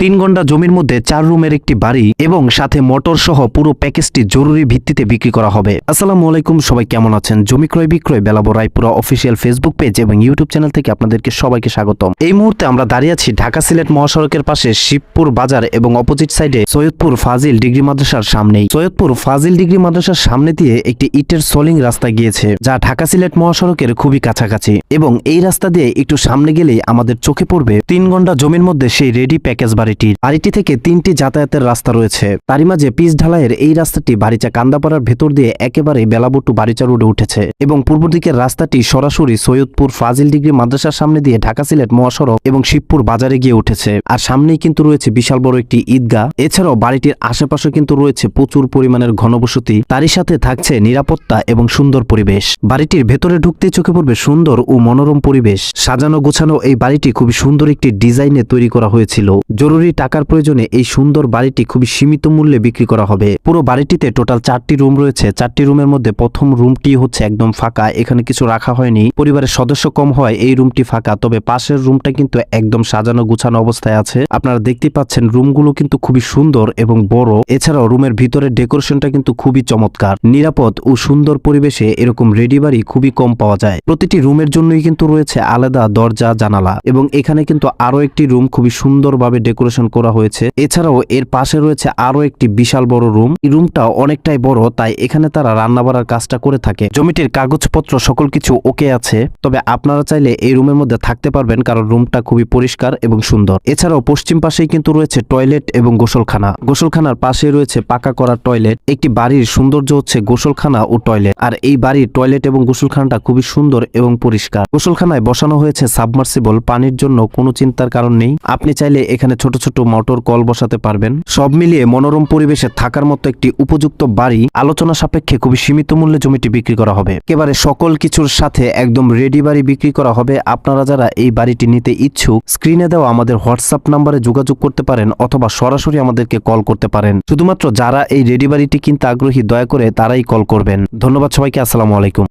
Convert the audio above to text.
3 ঘন্টা জমির মধ্যে 4 রুমের একটি বাড়ি এবং সাথে মোটর সহ পুরো প্যাকেজটি জরুরি ভিত্তিতে বিক্রি করা হবে। আসসালামু আলাইকুম, সবাই কেমন আছেন? জমি ক্রয় বিক্রয় Belabo Raipura official Facebook page এবং ইউটিউব চ্যানেল থেকে আপনাদেরকে সবাইকে স্বাগতম। এই মুহূর্তে আমরা দাঁড়িয়ে আছি ঢাকা সিলেট মহাসড়কের পাশে শিবপুর বাজার এবং অপোজিট সাইডে সৈয়দপুর ফাজিল ডিগ্রি মাদ্রাসার সামনেই। সৈয়দপুর ফাজিল ডিগ্রি মাদ্রাসার সামনে দিয়ে একটি ইটের সোলিং রাস্তা গিয়েছে, যা ঢাকা সিলেট মহাসড়কের খুবই কাছাকাছি, এবং এই রাস্তা দিয়ে একটু সামনে গেলেই আমাদের চোখে পড়বে 3 ঘন্টা জমির মধ্যে সেই রেডি প্যাকেজ বাড়িটি থেকে 3টি যাতায়াতের রাস্তা রয়েছে। তারই মাঝে পিচ ঢালাইয়ের এই রাস্তাটি বাড়িচা কান্দাপাড়ার ভেতর দিয়ে একেবারে বেলাবট্টু বাড়িচা রোডে উঠেছে এবং পূর্ব দিকের রাস্তাটি সরাসরি সৈয়দপুর ফাজিল ডিগ্রি মাদ্রাসার সামনে দিয়ে ঢাকা সিলেট মহাসড়ক এবং শিবপুর বাজারে গিয়ে উঠেছে। আর সামনেই কিন্তু রয়েছে বিশাল বড় একটি ঈদগাহ। এছাড়াও বাড়িটির আশেপাশে কিন্তু রয়েছে প্রচুর পরিমাণের ঘনবসতি, তারই সাথে থাকছে নিরাপত্তা এবং সুন্দর পরিবেশ। বাড়িটির ভেতরে ঢুকতেই চোখে পড়বে সুন্দর ও মনোরম পরিবেশ। সাজানো গোছানো এই বাড়িটি খুবই সুন্দর একটি ডিজাইনে তৈরি করা হয়েছিল। জরুরি টাকার প্রয়োজনে এই সুন্দর বাড়িটি খুবই সীমিত মূল্যে বিক্রি করা হবে। পুরো বাড়িটিতে টোটাল 4টি রুম রয়েছে। 4টি রুমের মধ্যে প্রথম রুমটি হচ্ছে একদম ফাঁকা, এখানে কিছু রাখা হয়নি। পরিবারের সদস্য কম হয় এই রুমটি ফাঁকা, তবে পাশের রুমটা কিন্তু একদম সাজানো গুছানো অবস্থায় আছে। আপনারা দেখতে পাচ্ছেন রুমগুলো কিন্তু খুবই সুন্দর এবং বড়। এছাড়াও রুমের ভিতরের ডেকোরেশনটা কিন্তু খুবই চমৎকার। নিরাপদ ও সুন্দর পরিবেশে এরকম রেডি বাড়ি খুবই কম পাওয়া যায়। প্রতিটি রুমের জন্যই কিন্তু রয়েছে আলাদা দরজা জানালা, এবং এখানে কিন্তু আরো একটি রুম খুবই সুন্দরভাবে ডেকোরেশন করা হয়েছে। এছাড়াও এর পাশে রয়েছে আরো একটি বিশাল বড় রুম। এই রুমটা অনেকটাই বড়, তাই এখানে তারা রান্না বাড়ার কাজটা করে থাকে। জমিটির কাগজপত্র সকল কিছু ওকে আছে, তবে আপনারা চাইলে এই রুমের মধ্যে থাকতে পারবেন, কারণ রুমটা খুবই পরিষ্কার এবং সুন্দর। এছাড়াও পশ্চিম পাশেই কিন্তু রয়েছে টয়লেট এবং গোসলখানা। গোসলখানার পাশে রয়েছে পাকা করা টয়লেট। একটি বাড়ির সৌন্দর্য হচ্ছে গোসলখানা ও টয়লেট, আর এই বাড়ির টয়লেট এবং গোসলখানাটা খুবই সুন্দর এবং পরিষ্কার। গোসলখানায় বসানো হয়েছে সাবমার্সিবল, পানির জন্য কোনো চিন্তার কারণ নেই। আপনি চাইলে এখানে ছোট ছোট মোটর কল বসাতে পারবেন। সব মিলিয়ে মনোরম পরিবেশে থাকার মতো একটি উপযুক্ত বাড়ি। আলোচনা সাপেক্ষে খুবই সীমিত মূল্যে জমিটি বিক্রি করা হবে। একেবারে সকল কিছুর সাথে একদম রেডি বাড়ি বিক্রি করা হবে। আপনারা যারা এই বাড়িটি নিতে ইচ্ছুক, স্ক্রিনে দেওয়া আমাদের হোয়াটসঅ্যাপ নাম্বারে যোগাযোগ করতে পারেন অথবা সরাসরি আমাদেরকে কল করতে পারেন। শুধুমাত্র যারা এই রেডি বাড়িটি কিনতে আগ্রহী, দয়া করে তারাই কল করবেন। ধন্যবাদ সবাইকে। আসসালামু আলাইকুম।